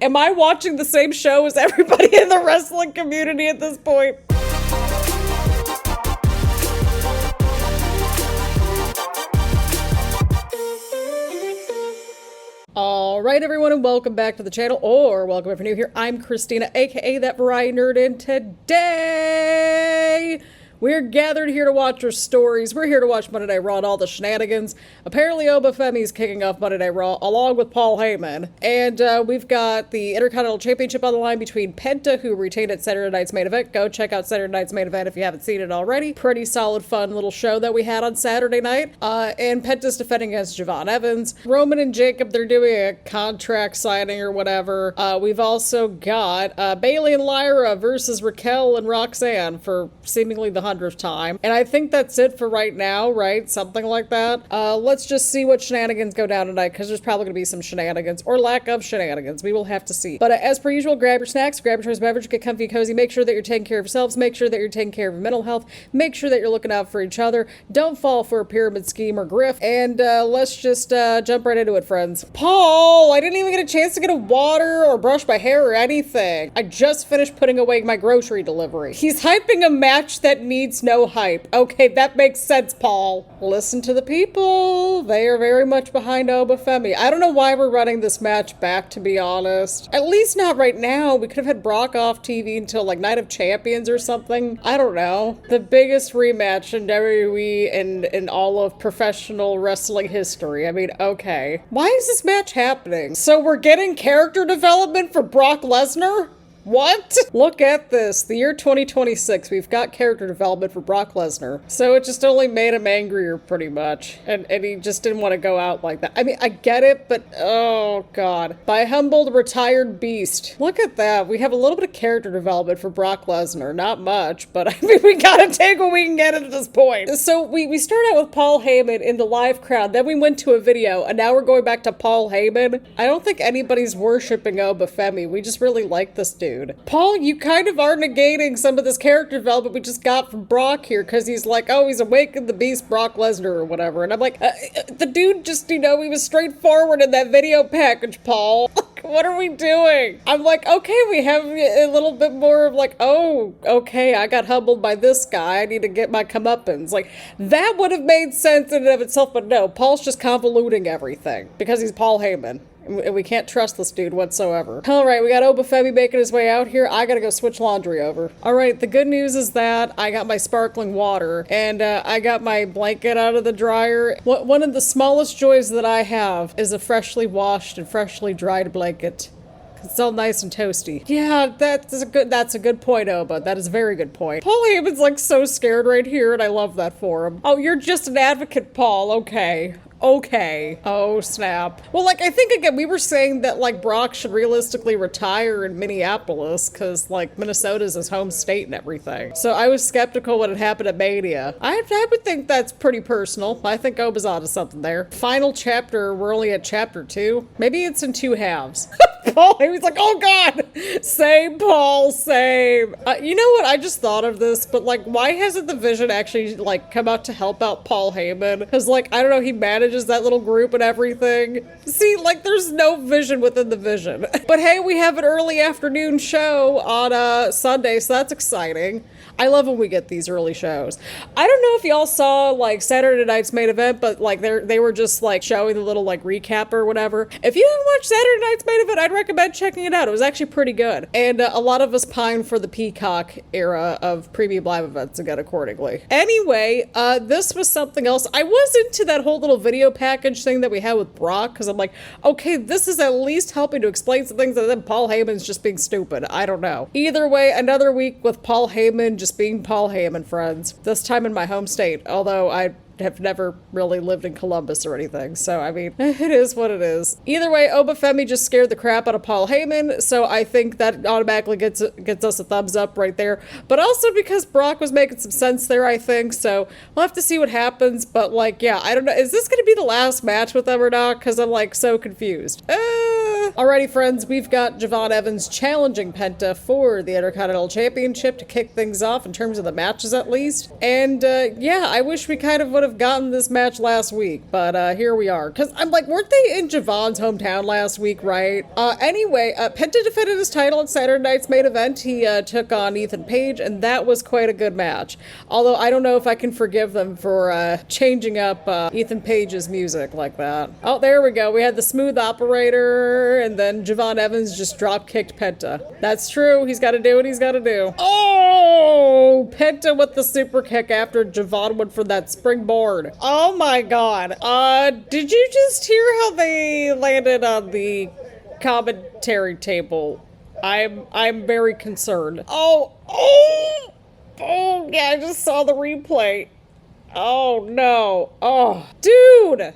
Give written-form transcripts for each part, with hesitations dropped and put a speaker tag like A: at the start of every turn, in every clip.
A: Am I watching the same show as everybody in the wrestling community at this point? Alright everyone, and welcome back to the channel, or welcome if you're new here. I'm Christina, aka That Variety Nerd, and today we're gathered here to watch our stories. We're here to watch Monday Night Raw and all the shenanigans. Apparently Obafemi's kicking off Monday Night Raw along with Paul Heyman. And we've got the Intercontinental Championship on the line between Penta, who retained at Saturday night's main event. Go check out Saturday night's main event if you haven't seen it already. Pretty solid, fun little show that we had on Saturday night. And Penta's defending against Javon Evans. Roman and Jacob, they're doing a contract signing or whatever. We've also got Bayley and Lyra versus Raquel and Roxanne for seemingly the 100th time. And I think that's it for right now, right? Something like that. Let's just see what shenanigans go down tonight, because there's probably going to be some shenanigans, or lack of shenanigans. We will have to see. But as per usual, grab your snacks, grab your choice beverage, get comfy, cozy, make sure that you're taking care of yourselves, make sure that you're taking care of your mental health, make sure that you're looking out for each other, don't fall for a pyramid scheme or grift, and let's just jump right into it, friends. Paul, I didn't even get a chance to get a water or brush my hair or anything. I just finished putting away my grocery delivery. He's hyping a match that needs no hype. Okay, that makes sense, Paul. Listen to the people. They are very much behind Obafemi. I don't know why we're running this match back, to be honest. At least not right now. We could have had Brock off TV until like Night of Champions or something. I don't know. The biggest rematch in WWE and in all of professional wrestling history. I mean, okay. Why is this match happening? So we're getting character development for Brock Lesnar? What? Look at this. The year 2026, we've got character development for Brock Lesnar. So it just only made him angrier, pretty much. And he just didn't want to go out like that. I mean, I get it, but oh god. By a humbled, retired beast. Look at that. We have a little bit of character development for Brock Lesnar. Not much, but I mean, we gotta take what we can get at this point. So we start out with Paul Heyman in the live crowd. Then we went to a video, and now we're going back to Paul Heyman. I don't think anybody's worshiping Obafemi. We just really like this dude. Paul, you kind of are negating some of this character development we just got from Brock here, because he's like, oh, he's awakened the beast Brock Lesnar or whatever. And I'm like, the dude just, you know, he was straightforward in that video package, Paul. What are we doing? I'm like, okay, we have a little bit more of like, oh, okay, I got humbled by this guy. I need to get my comeuppance. Like, that would have made sense in and of itself, but no, Paul's just convoluting everything because he's Paul Heyman. And we can't trust this dude whatsoever. Alright, we got Obafemi making his way out here. I gotta go switch laundry over. Alright, the good news is that I got my sparkling water, and I got my blanket out of the dryer. One of the smallest joys that I have is a freshly washed and freshly dried blanket. It's all nice and toasty. Yeah, that's a good point, Oba. That is a very good point. Paul Heyman's like so scared right here, and I love that for him. Oh, you're just an advocate, Paul. Okay. Okay. Oh, snap. Well, like, I think, again, we were saying that, like, Brock should realistically retire in Minneapolis because, like, Minnesota's his home state and everything. So I was skeptical when it happened at Mania. I would think that's pretty personal. I think Oba's onto something there. Final chapter, we're only at chapter 2. Maybe it's in 2 halves. Paul, he was like, oh god! Same, Paul, same. You know what? I just thought of this, but, like, why hasn't the Vision actually, like, come out to help out Paul Heyman? Because, like, I don't know, he manages that little group and everything. See, like, there's no Vision within the Vision. But hey, we have an early afternoon show on Sunday, so that's exciting. I love when we get these early shows. I don't know if y'all saw, like, Saturday night's main event, but, like, they were just, like, showing the little, like, recap or whatever. If you didn't watch Saturday night's main event, I'd recommend checking it out. It was actually pretty good. And a lot of us pine for the Peacock era of premium live events again accordingly. Anyway, this was something else. I was into that whole little video package thing that we had with Brock, because I'm like, okay, this is at least helping to explain some things, and then Paul Heyman's just being stupid. I don't know. Either way, another week with Paul Heyman just being Paul Heyman, friends. This time in my home state, although I have never really lived in Columbus or anything, so I mean, it is what it is. Either way, Obafemi just scared the crap out of Paul Heyman, so I think that automatically gets us a thumbs up right there. But also because Brock was making some sense there, I think, so we'll have to see what happens. But like, yeah, I don't know, is this gonna be the last match with them or not? Because I'm like so confused. Alrighty, friends, we've got Javon Evans challenging Penta for the Intercontinental Championship to kick things off in terms of the matches at least. And yeah, I wish we kind of would have have gotten this match last week, but here we are. Because I'm like, weren't they in Javon's hometown last week, right? Anyway, Penta defended his title at Saturday night's main event. He took on Ethan Page, and that was quite a good match. Although I don't know if I can forgive them for changing up Ethan Page's music like that. Oh, there we go. We had the smooth operator, and then Javon Evans just drop-kicked Penta. That's true. He's got to do what he's got to do. Oh! Penta with the super kick after Javon went for that springboard. Oh my god. Did you just hear how they landed on the commentary table? I'm very concerned. Oh, yeah, I just saw the replay. Oh no. Oh, dude!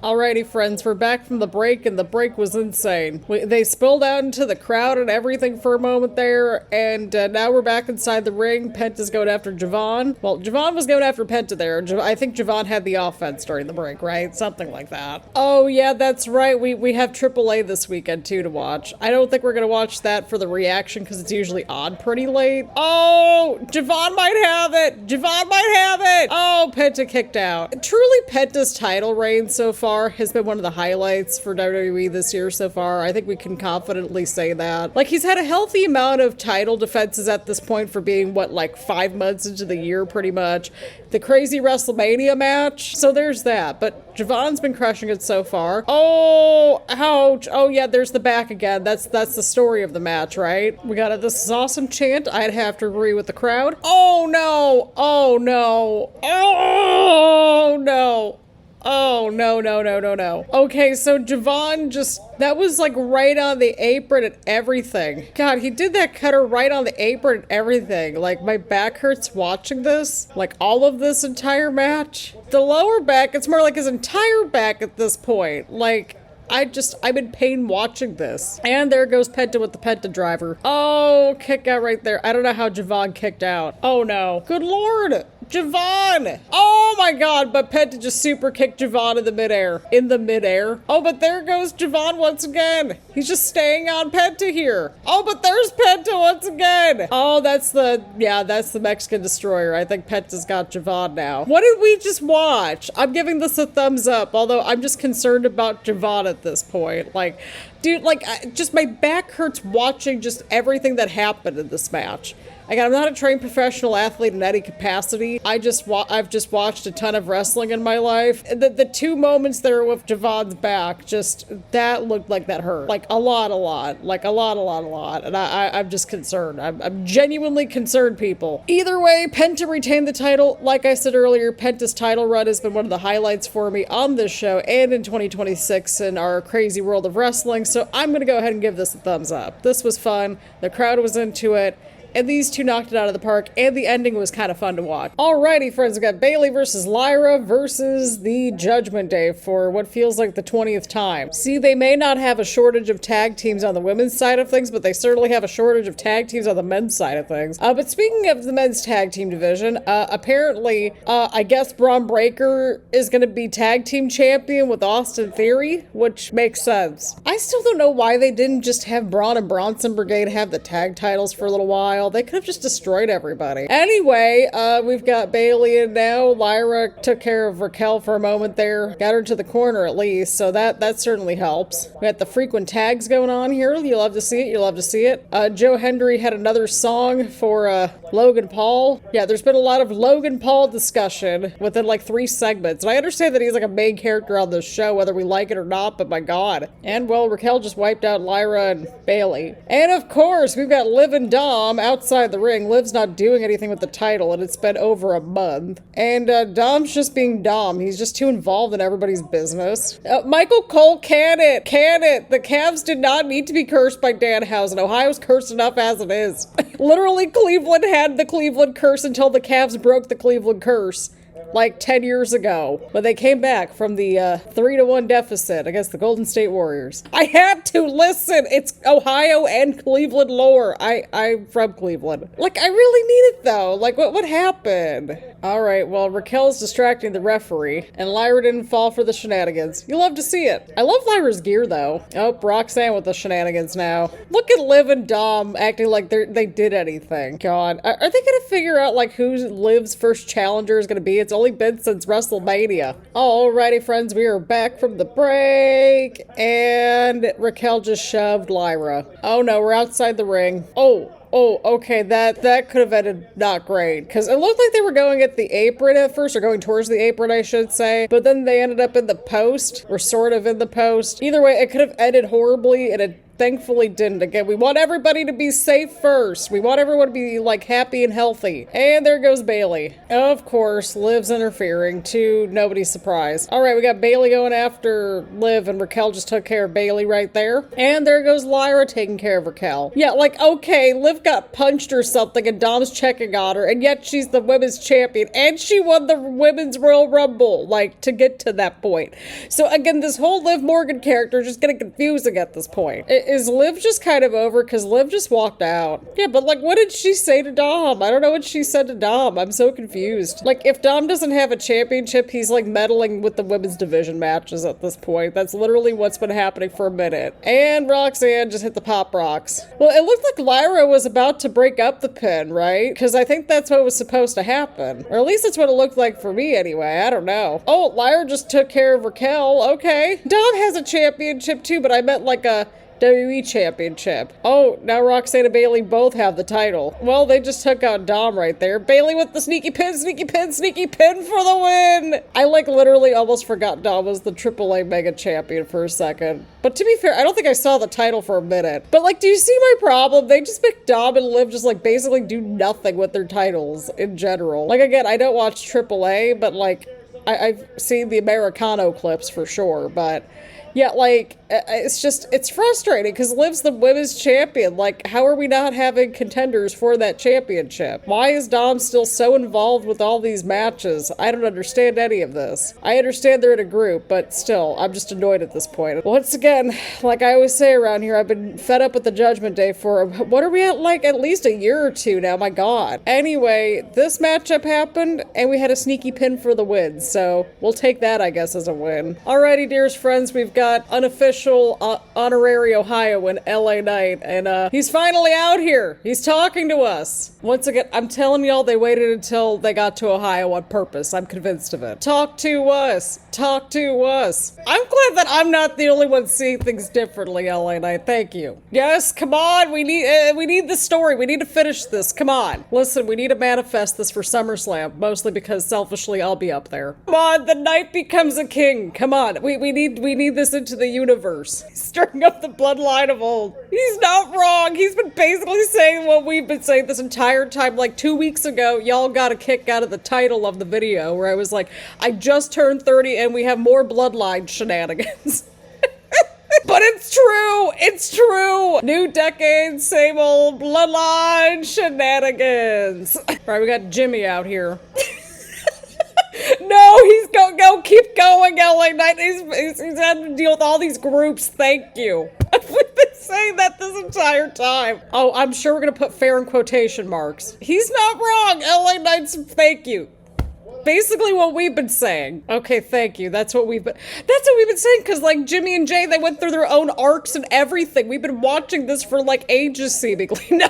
A: Alrighty, friends, we're back from the break, and the break was insane. They spilled out into the crowd and everything for a moment there, and now we're back inside the ring. Penta's going after Javon. Well, Javon was going after Penta there. I think Javon had the offense during the break, right? Something like that. Oh, yeah, that's right. We have AAA this weekend, too, to watch. I don't think we're going to watch that for the reaction, because it's usually on pretty late. Oh, Javon might have it. Oh, Penta kicked out. Truly, Penta's title reign so far has been one of the highlights for WWE this year so far. I think we can confidently say that. Like, he's had a healthy amount of title defenses at this point for being, what, like 5 months into the year, pretty much. The crazy WrestleMania match. So there's that. But Javon's been crushing it so far. Oh, ouch. Oh, yeah, there's the back again. That's the story of the match, right? We got a "This is awesome" chant. I'd have to agree with the crowd. Oh, no. Oh, no. Oh, no. Oh, no. Okay, so Javon that was like right on the apron and everything. God, he did that cutter right on the apron and everything. Like, my back hurts watching this. Like, all of this entire match. The lower back, it's more like his entire back at this point. Like, I'm in pain watching this. And there goes Penta with the Penta driver. Oh, kick out right there. I don't know how Javon kicked out. Oh, no. Good Lord. Javon! Oh my god, but Penta just super kicked Javon in the midair. Oh, but there goes Javon once again. He's just staying on Penta here. Oh, but there's Penta once again. Oh, that's the Mexican Destroyer. I think Penta's got Javon now. What did we just watch? I'm giving this a thumbs up, although I'm just concerned about Javon at this point. Like, dude, just my back hurts watching just everything that happened in this match. Again, I'm not a trained professional athlete in any capacity. I've just watched a ton of wrestling in my life. The 2 moments there with Javon's back, that looked like that hurt. Like a lot. Like a lot. And I'm just concerned. I'm genuinely concerned, people. Either way, Penta retained the title. Like I said earlier, Penta's title run has been one of the highlights for me on this show and in 2026 in our crazy world of wrestling. So I'm going to go ahead and give this a thumbs up. This was fun. The crowd was into it. And these two knocked it out of the park, and the ending was kind of fun to watch. Alrighty, friends, we got Bayley versus Lyra versus the Judgment Day for what feels like the 20th time. See, they may not have a shortage of tag teams on the women's side of things, but they certainly have a shortage of tag teams on the men's side of things. But speaking of the men's tag team division, apparently, I guess Braun Breaker is going to be tag team champion with Austin Theory, which makes sense. I still don't know why they didn't just have Braun and Bronson Brigade have the tag titles for a little while. They could have just destroyed everybody. Anyway, we've got Bayley in now. Lyra took care of Raquel for a moment there. Got her to the corner at least, so that certainly helps. We got the frequent tags going on here. You love to see it. Joe Hendry had another song for Logan Paul. Yeah, there's been a lot of Logan Paul discussion within like 3 segments. And I understand that he's like a main character on this show, whether we like it or not, but my god. And well, Raquel just wiped out Lyra and Bayley. And of course, we've got Liv and Dom outside the ring. Liv's not doing anything with the title, and it's been over a month. And Dom's just being Dom. He's just too involved in everybody's business. Michael Cole, can it? The Cavs did not need to be cursed by Danhausen. Ohio's cursed enough as it is. Literally, Cleveland had the Cleveland curse until the Cavs broke the Cleveland curse. Like 10 years ago, but they came back from the 3-1 deficit against the Golden State Warriors. I had to listen. It's Ohio and Cleveland lore. I'm from Cleveland. Like, I really need it though. Like, what happened? All right, well, Raquel's distracting the referee, and Lyra didn't fall for the shenanigans. You love to see it. I love Lyra's gear though. Oh, Roxanne with the shenanigans now. Look at Liv and Dom acting like they did anything. God, are they gonna figure out like who Liv's first challenger is gonna be? It's only been since WrestleMania. Alrighty, friends, we are back from the break, and Raquel just shoved Lyra. Oh no, we're outside the ring. Oh, okay, that could have ended not great, because it looked like they were going at the apron at first, or going towards the apron, I should say, but then they ended up in the post, or sort of in the post. Either way, it could have ended horribly, and it thankfully didn't. Again, we want everybody to be safe first. We want everyone to be, like, happy and healthy. And there goes Bayley. Of course, Liv's interfering, to nobody's surprise. Alright, we got Bayley going after Liv, and Raquel just took care of Bayley right there. And there goes Lyra taking care of Raquel. Yeah, like, okay, Liv got punched or something, and Dom's checking on her, and yet she's the women's champion, and she won the Women's Royal Rumble, like, to get to that point. So, again, this whole Liv Morgan character is just getting confusing at this point. Is Liv just kind of over? Because Liv just walked out. Yeah, but like, what did she say to Dom? I don't know what she said to Dom. I'm so confused. Like, if Dom doesn't have a championship, he's like meddling with the women's division matches at this point. That's literally what's been happening for a minute. And Roxanne just hit the pop rocks. Well, it looked like Lyra was about to break up the pin, right? Because I think that's what was supposed to happen. Or at least that's what it looked like for me anyway. I don't know. Oh, Lyra just took care of Raquel. Okay. Dom has a championship too, but I meant like a WWE Championship. Oh, now Roxanne and Bayley both have the title. Well, they just took out Dom right there. Bayley with the sneaky pin for the win! I like literally almost forgot Dom was the AAA Mega Champion for a second. But to be fair, I don't think I saw the title for a minute. But like, do you see my problem? They just make Dom and Liv just like basically do nothing with their titles in general. Like, again, I don't watch AAA, but like, I've seen the Americano clips for sure, but yeah, like, it's frustrating because Liv's the women's champion. Like, how are we not having contenders for that championship? Why is Dom still so involved with all these matches? I don't understand any of this. I understand they're in a group, but still, I'm just annoyed at this point. Once again, like I always say around here, I've been fed up with the Judgment Day for, what are we at, like, at least a year or two now? My God. Anyway, this matchup happened, and we had a sneaky pin for the win, so we'll take that, I guess, as a win. Alrighty, dearest friends, we've got unofficial honorary Ohioan LA Knight, and he's finally out here. He's talking to us. Once again, I'm telling y'all, they waited until they got to Ohio on purpose. I'm convinced of it. Talk to us. Talk to us. I'm glad that I'm not the only one seeing things differently, LA Knight. Thank you. Yes, come on. We need the story. We need to finish this. Come on. Listen, we need to manifest this for SummerSlam, mostly because selfishly I'll be up there. Come on, the Knight becomes a king. Come on. We need this into the universe. Stirring up the bloodline of old. He's not wrong. He's been basically saying what we've been saying this entire time. Like 2 weeks ago, y'all got a kick out of the title of the video where I was like, I just turned 30 and we have more bloodline shenanigans. But it's true! It's true! New decade, same old bloodline shenanigans. Alright, we got Jimmy out here. No, he's go, keep going, LA Knight. He's had to deal with all these groups. Thank you. We've been saying that this entire time. Oh, I'm sure we're gonna put fair in quotation marks. He's not wrong, LA Knight's thank you. Basically what we've been saying. Okay, thank you. That's what we've been saying, because like Jimmy and Jay, they went through their own arcs and everything. We've been watching this for like ages, seemingly. No.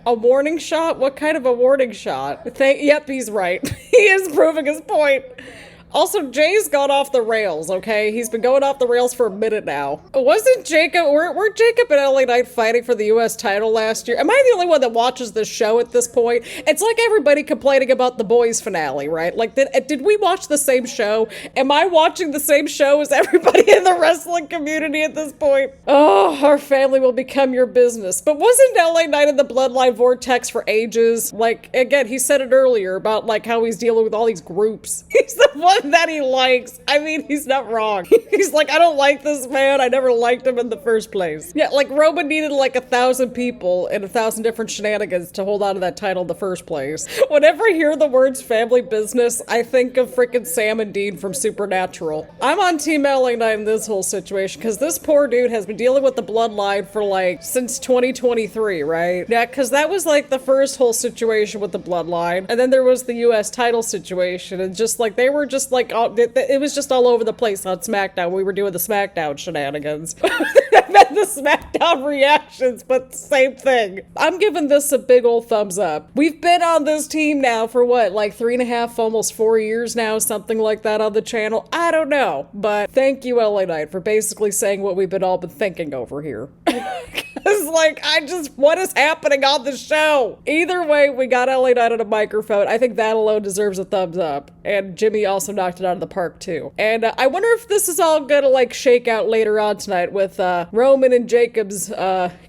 A: A warning shot? What kind of a warning shot? Yep, he's right. He is proving his point. Also, Jay's gone off the rails, okay? He's been going off the rails for a minute now. Wasn't Jacob, were Jacob and LA Knight fighting for the US title last year? Am I the only one that watches this show at this point? It's like everybody complaining about the boys finale, right? Like, did we watch the same show? Am I watching the same show as everybody in the wrestling community at this point? Oh, our family will become your business. But wasn't LA Knight in the bloodline vortex for ages? Like, again, he said it earlier about like how he's dealing with all these groups. He's the one that he likes. I mean, he's not wrong. He's like, I don't like this man. I never liked him in the first place. Yeah, like Roman needed like 1,000 people and 1,000 different shenanigans to hold on to that title in the first place. Whenever I hear the words family business, I think of freaking Sam and Dean from Supernatural. I'm on Team LA Knight in this whole situation because this poor dude has been dealing with the bloodline for like since 2023, right? Yeah, because that was like the first whole situation with the bloodline, and then there was the US title situation, and just like they were just like it was just all over the place on SmackDown. We were doing the SmackDown shenanigans. the SmackDown reactions, but same thing. I'm giving this a big old thumbs up. We've been on this team now for what, like 3.5, almost 4 years now, something like that on the channel. I don't know, but thank you, LA Knight, for basically saying what we've all been thinking over here. Because, like, what is happening on the show? Either way, we got LA Knight on a microphone. I think that alone deserves a thumbs up. And Jimmy also knocked it out of the park, too. And I wonder if this is all gonna, like, shake out later on tonight with Roman and Jacob's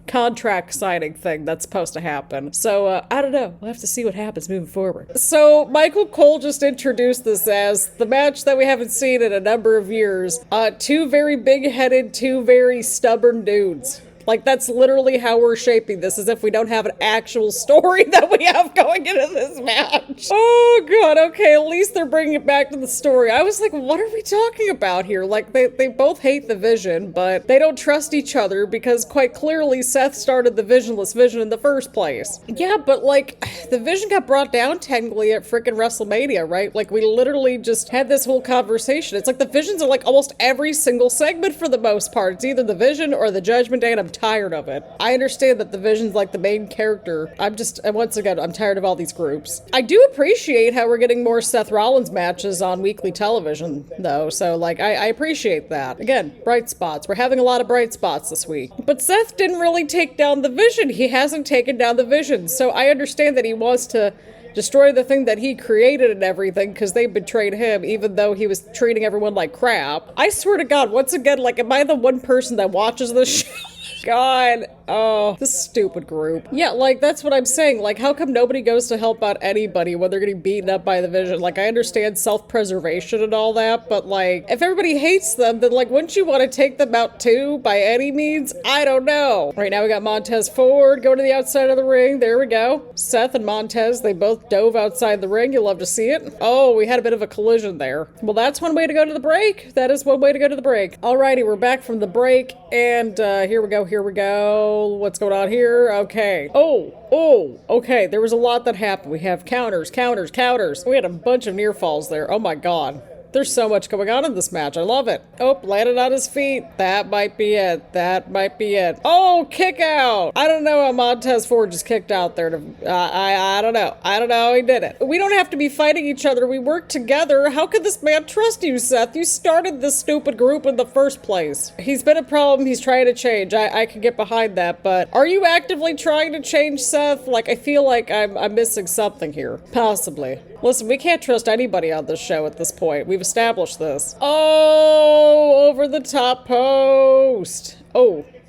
A: contract signing thing that's supposed to happen. So, I don't know. We'll have to see what happens moving forward. So, Michael Cole just introduced this as the match that we haven't seen in a number of years. Two very big-headed, two very stubborn dudes. Like, that's literally how we're shaping this, as if we don't have an actual story that we have going into this match. Oh, God, okay, at least they're bringing it back to the story. I was like, what are we talking about here? Like, they both hate the Vision, but they don't trust each other because, quite clearly, Seth started the Visionless Vision in the first place. Yeah, but, like, the Vision got brought down, technically, at frickin' WrestleMania, right? Like, we literally just had this whole conversation. It's like the Visions are, like, almost every single segment for the most part. It's either the Vision or the Judgment Day, and I'm tired of it. I understand that the Vision's like the main character. Once again, I'm tired of all these groups. I do appreciate how we're getting more Seth Rollins matches on weekly television, though, so, like, I appreciate that. Again, bright spots. We're having a lot of bright spots this week. But Seth didn't really take down the Vision. He hasn't taken down the Vision, so I understand that he wants to destroy the thing that he created and everything because they betrayed him, even though he was treating everyone like crap. I swear to God, once again, like, am I the one person that watches this show? God, oh, this stupid group. Yeah, like, that's what I'm saying. Like, how come nobody goes to help out anybody when they're getting beaten up by the Vision? Like, I understand self-preservation and all that, but, like, if everybody hates them, then, like, wouldn't you want to take them out too, by any means? I don't know. Right now we got Montez forward, going to the outside of the ring. There we go. Seth and Montez, they both dove outside the ring. You'll love to see it. Oh, we had a bit of a collision there. Well, that's one way to go to the break. That is one way to go to the break. Alrighty, we're back from the break, and here we go. Here we go. What's going on here? Okay. Oh, okay. There was a lot that happened. We have counters. We had a bunch of near falls there. Oh my God. There's so much going on in this match. I love it. Oh, landed on his feet. That might be it. Oh, kick out. I don't know how Montez Ford just kicked out there. I don't know. I don't know how he did it. We don't have to be fighting each other. We work together. How could this man trust you, Seth? You started this stupid group in the first place. He's been a problem. He's trying to change. I can get behind that, but are you actively trying to change, Seth? Like, I feel like I'm missing something here. Possibly. Listen, we can't trust anybody on this show at this point. We've established this. Oh, over the top post.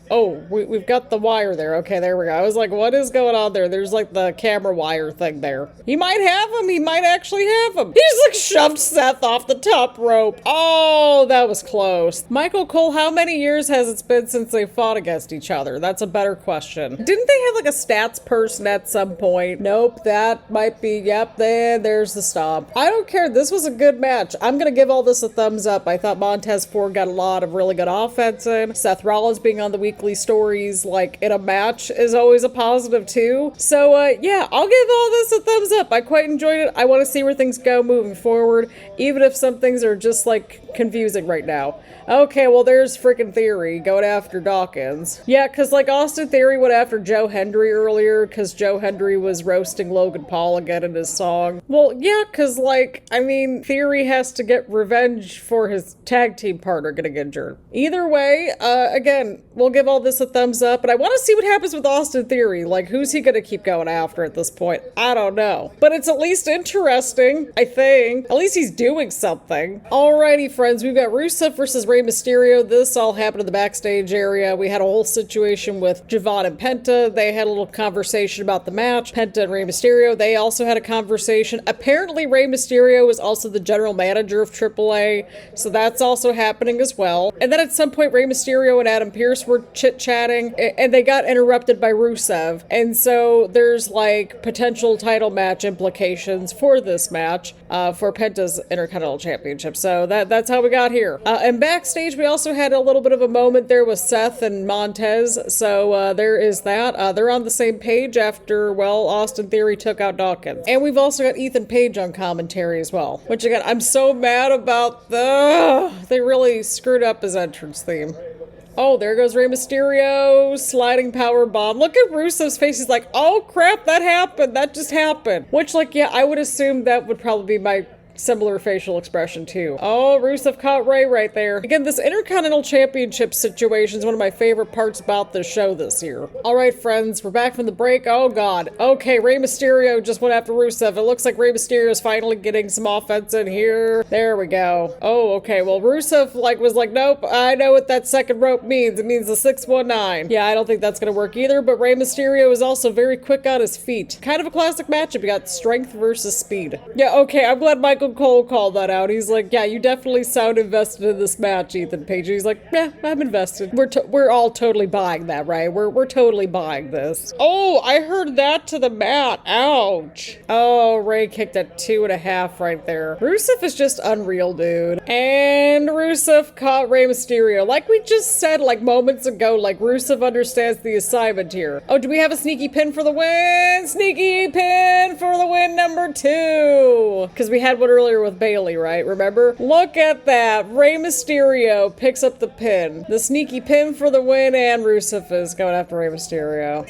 A: Oh, we've got the wire there. Okay, there we go. I was like, what is going on there? There's like the camera wire thing there. He might have him. He might actually have him. He just like shoved Seth off the top rope. Oh, that was close. Michael Cole, how many years has it been since they fought against each other? That's a better question. Didn't they have like a stats person at some point? Nope, that might be, yep, there's the stop. I don't care. This was a good match. I'm going to give all this a thumbs up. I thought Montez Ford got a lot of really good offense in. Seth Rollins being on the weekly stories like in a match is always a positive too. So yeah, I'll give all this a thumbs up. I quite enjoyed it. I want to see where things go moving forward, even if some things are just like confusing right now. Okay, well there's freaking Theory going after Dawkins. Yeah, because like Austin Theory went after Joe Hendry earlier because Joe Hendry was roasting Logan Paul again in his song. Well, yeah, because like, I mean, Theory has to get revenge for his tag team partner getting injured. Either way, again, we'll give all this a thumbs up, but I want to see what happens with Austin Theory. Like, who's he going to keep going after at this point? I don't know. But it's at least interesting, I think. At least he's doing something. Alrighty, friends, we've got Rusev versus Rey Mysterio. This all happened in the backstage area. We had a whole situation with Javon and Penta. They had a little conversation about the match. Penta and Rey Mysterio, they also had a conversation. Apparently, Rey Mysterio is also the general manager of AAA, so that's also happening as well. And then at some point, Rey Mysterio and Adam Pearce were chit-chatting, and they got interrupted by Rusev. And so there's like potential title match implications for this match for Penta's Intercontinental Championship. So that's how we got here. And backstage, we also had a little bit of a moment there with Seth and Montez. So there is that. They're on the same page after, well, Austin Theory took out Dawkins. And we've also got Ethan Page on commentary as well. Which again, I'm so mad about they really screwed up his entrance theme. Oh, there goes Rey Mysterio, sliding power bomb. Look at Rusev's face. He's like, oh crap, that happened. That just happened. Which, like, yeah, I would assume that would probably be my similar facial expression too. Oh, Rusev caught Rey right there. Again, this Intercontinental Championship situation is one of my favorite parts about the show this year. All right, friends, we're back from the break. Oh God. Okay, Rey Mysterio just went after Rusev. It looks like Rey Mysterio is finally getting some offense in here. There we go. Oh, okay. Well, Rusev was like, nope, I know what that second rope means. It means the 619. Yeah, I don't think that's gonna work either, but Rey Mysterio is also very quick on his feet. Kind of a classic matchup. You got strength versus speed. Yeah, okay, I'm glad Michael Cole called that out. He's like, yeah, you definitely sound invested in this match, Ethan Page. He's like, yeah, I'm invested. We're all totally buying that, right? We're totally buying this. Oh, I heard that to the mat. Ouch. Oh, Rey kicked at 2.5 right there. Rusev is just unreal, dude. And Rusev caught Rey Mysterio. Like we just said like moments ago, like Rusev understands the assignment here. Oh, do we have a sneaky pin for the win? Sneaky pin for the win number 2. Because we had one earlier with Bayley, right? Remember? Look at that. Rey Mysterio picks up the pin. The sneaky pin for the win, and Rusev is going after Rey Mysterio.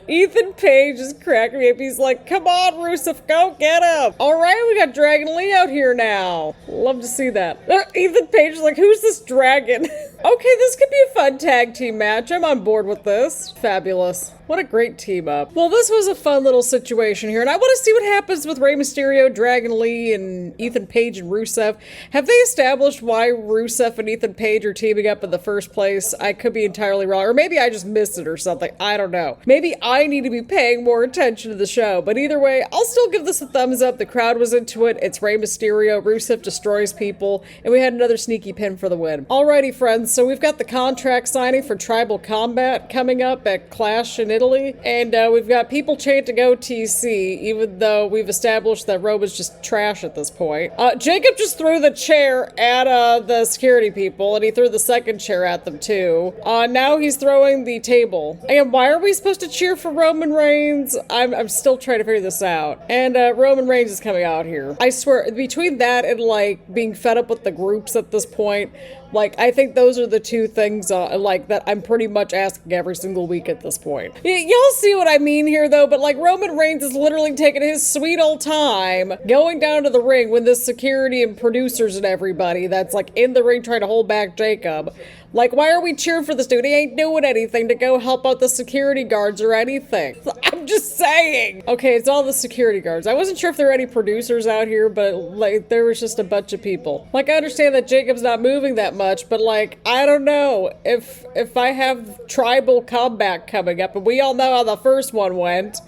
A: Ethan Page is cracking me up. He's like, come on, Rusev, go get him. All right, we got Dragon Lee out here now. Love to see that. Ethan Page is like, who's this dragon? Okay, this could be a fun tag team match. I'm on board with this. Fabulous. What a great team up. Well, this was a fun little situation here, and I want to see what happens with Rey Mysterio, Dragon Lee, and Ethan Page and Rusev. Have they established why Rusev and Ethan Page are teaming up in the first place? I could be entirely wrong, or maybe I just missed it or something. I don't know. Maybe I need to be paying more attention to the show, but either way, I'll still give this a thumbs up. The crowd was into it. It's Rey Mysterio. Rusev destroys people, and we had another sneaky pin for the win. Alrighty, friends, so we've got the contract signing for Tribal Combat coming up at Clash in Italy, and we've got people chanting OTC, even though we've established that Roman's just trash at this point. Jacob just threw the chair at the security people, and he threw the second chair at them too. Now he's throwing the table. And why are we supposed to cheer for Roman Reigns? I'm still trying to figure this out. And Roman Reigns is coming out here. I swear, between that and like being fed up with the groups at this point, like, I think those are the two things, like, that I'm pretty much asking every single week at this point. Y'all see what I mean here, though, but, like, Roman Reigns is literally taking his sweet old time going down to the ring when the security and producers and everybody that's, like, in the ring trying to hold back Jacob. Like, why are we cheering for this dude? He ain't doing anything to go help out the security guards or anything. I'm just saying. Okay, it's all the security guards. I wasn't sure if there were any producers out here, but, like, there was just a bunch of people. Like, I understand that Jacob's not moving that much, but, like, I don't know. If I have Tribal Combat coming up, and we all know how the first one went,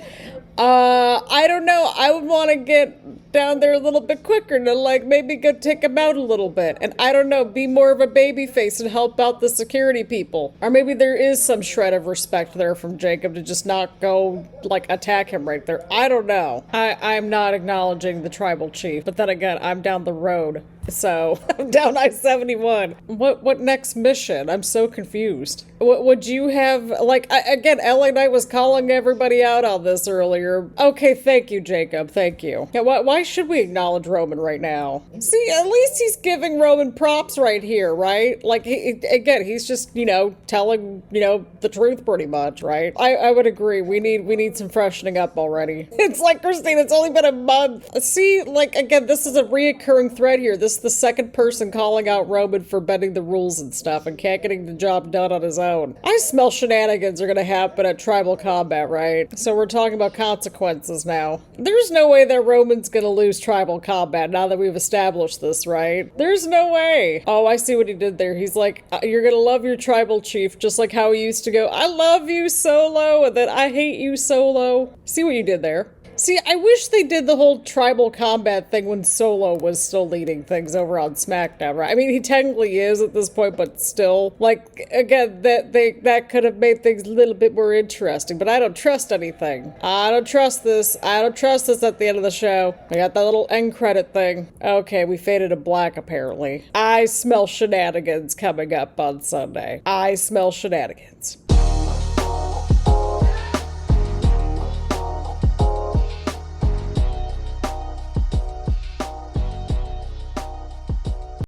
A: I don't know. I would want to get down there a little bit quicker to, like, maybe go take him out a little bit. And I don't know, be more of a baby face and help out the security people. Or maybe there is some shred of respect there from Jacob to just not go, like, attack him right there. I don't know. I'm not acknowledging the tribal chief. But then again, I'm down the road. So, I'm down I-71. What next mission? I'm so confused. What would you have, like, again, LA Knight was calling everybody out on this earlier. Okay, thank you, Jacob, thank you. Yeah, why should we acknowledge Roman right now? See, at least he's giving Roman props right here, right? Like, he's just, you know, telling, you know, the truth pretty much, right? I would agree. We need some freshening up already. It's like, Christine, it's only been a month. See, like, again, this is a reoccurring thread here. This is the second person calling out Roman for bending the rules and stuff and can't getting the job done on his own. I smell shenanigans are gonna happen at Tribal Combat, right? So we're talking about consequences now. There's no way that Roman's gonna lose Tribal Combat now that we've established this, right? There's no way. Oh, I see what he did there. He's like, you're gonna love your tribal chief, just like how he used to go, I love you, Solo, and then I hate you, Solo. See what you did there? See, I wish they did the whole Tribal Combat thing when Solo was still leading things over on SmackDown, right? I mean, he technically is at this point, but still, like, again, that could have made things a little bit more interesting, but I don't trust anything. I don't trust this. I don't trust this at the end of the show. I got that little end credit thing. Okay, we faded to black, apparently. I smell shenanigans coming up on Sunday. I smell shenanigans.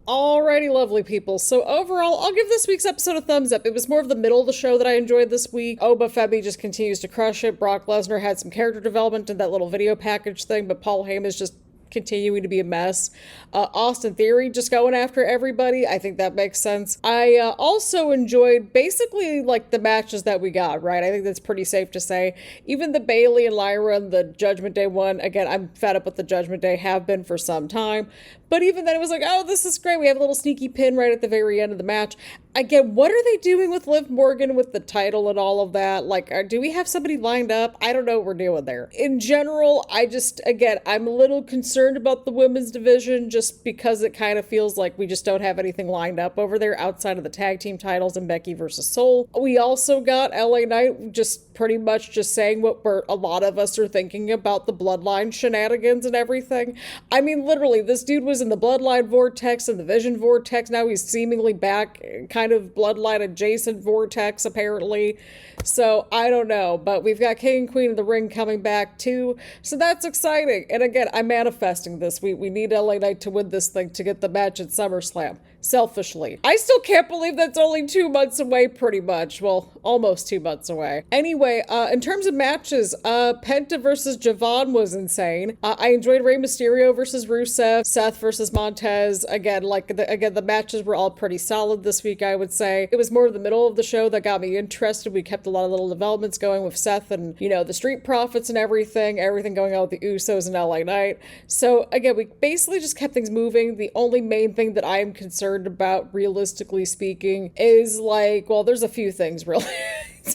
A: Alrighty, lovely people. So overall, I'll give this week's episode a thumbs up. It was more of the middle of the show that I enjoyed this week. Oba Femi just continues to crush it. Brock Lesnar had some character development in that little video package thing, but Paul Heyman is just continuing to be a mess. Austin Theory just going after everybody. I think that makes sense. I also enjoyed basically like the matches that we got, right? I think that's pretty safe to say. Even the Bayley and Lyra and the Judgment Day one, again, I'm fed up with the Judgment Day, have been for some time. But even then it was like, oh, this is great. We have a little sneaky pin right at the very end of the match. Again, what are they doing with Liv Morgan with the title and all of that? Like, do we have somebody lined up? I don't know what we're doing there. In general, I'm a little concerned about the women's division just because it kind of feels like we just don't have anything lined up over there outside of the tag team titles and Becky versus Soul. We also got LA Knight just pretty much just saying what a lot of us are thinking about the Bloodline shenanigans and everything. I mean, literally, this dude was in the Bloodline vortex and the Vision vortex. Now he's seemingly back, kind of Bloodline adjacent vortex, apparently. So I don't know, but we've got King and Queen of the Ring coming back too. So that's exciting. And again, I'm manifesting this. We need LA Knight to win this thing to get the match at SummerSlam. Selfishly. I still can't believe that's only 2 months away, pretty much. Well, almost 2 months away. Anyway, in terms of matches, Penta versus Javon was insane. I enjoyed Rey Mysterio versus Rusev, Seth versus Montez. Again, the matches were all pretty solid this week, I would say. It was more of the middle of the show that got me interested. We kept a lot of little developments going with Seth and, the Street Profits and everything going on with the Usos and LA Knight. So again, we basically just kept things moving. The only main thing that I am concerned about, realistically speaking, is there's a few things really.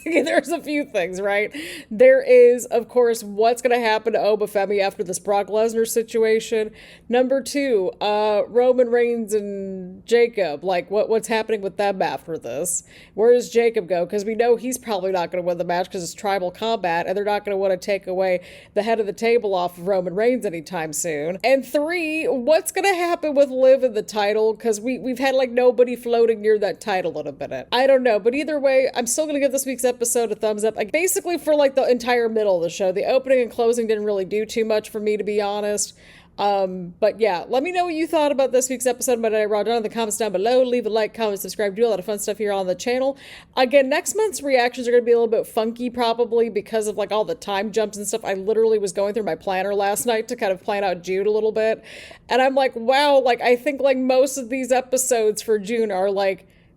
A: There's a few things, right? There is, of course, what's going to happen to Oba Femi after this Brock Lesnar situation. Number 2, Roman Reigns and Jacob. What's happening with them after this? Where does Jacob go? Because we know he's probably not going to win the match because it's tribal combat, and they're not going to want to take away the head of the table off of Roman Reigns anytime soon. And 3, what's going to happen with Liv in the title? Because we've had nobody floating near that title in a minute. I don't know, but either way, I'm still going to give this week's episode a thumbs up. Basically for the entire middle of the show. The opening and closing didn't really do too much for me, to be honest. But yeah, let me know what you thought about this week's episode of Monday Night Raw down in the comments down below. Leave a like, comment, subscribe, do a lot of fun stuff here on the channel. Again, next month's reactions are going to be a little bit funky probably because of all the time jumps and stuff. I literally was going through my planner last night to kind of plan out June a little bit. And I'm like, wow, I think most of these episodes for June are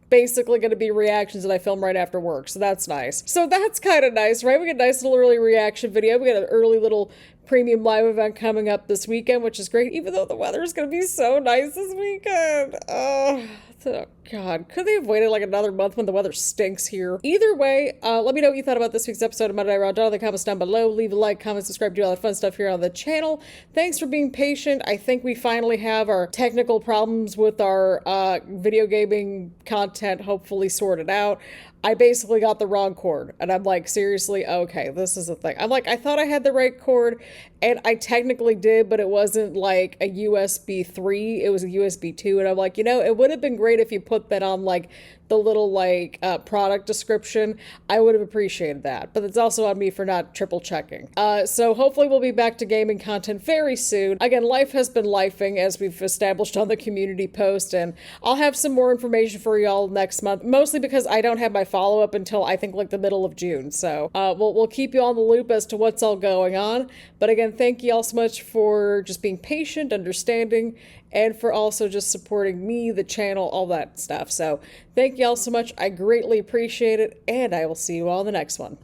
A: basically going to be reactions that I film right after work. So that's nice. So that's kind of nice, right? We got a nice little early reaction video. We got an early little premium live event coming up this weekend, which is great, even though the weather is going to be so nice this weekend. Oh, God. Could they have waited another month when the weather stinks here? Either way, let me know what you thought about this week's episode of Monday Night Raw down in the comments down below. Leave a like, comment, subscribe, do all that fun stuff here on the channel. Thanks for being patient. I think we finally have our technical problems with our video gaming content hopefully sorted out. I basically got the wrong cord, and I'm seriously, okay, this is a thing. I'm I thought I had the right cord, and I technically did, but it wasn't a USB 3, it was a USB 2, and I'm it would have been great if you put that on the little product description. I would have appreciated that, but it's also on me for not triple checking. So hopefully we'll be back to gaming content very soon. Again, life has been lifing, as we've established on the community post, and I'll have some more information for y'all next month, mostly because I don't have my follow-up until I think the middle of June. So we'll keep you on the loop as to what's all going on. But again, thank you all so much for just being patient, understanding, and for also just supporting me, the channel, all that stuff. So thank you all so much. I greatly appreciate it, and I will see you all in the next one.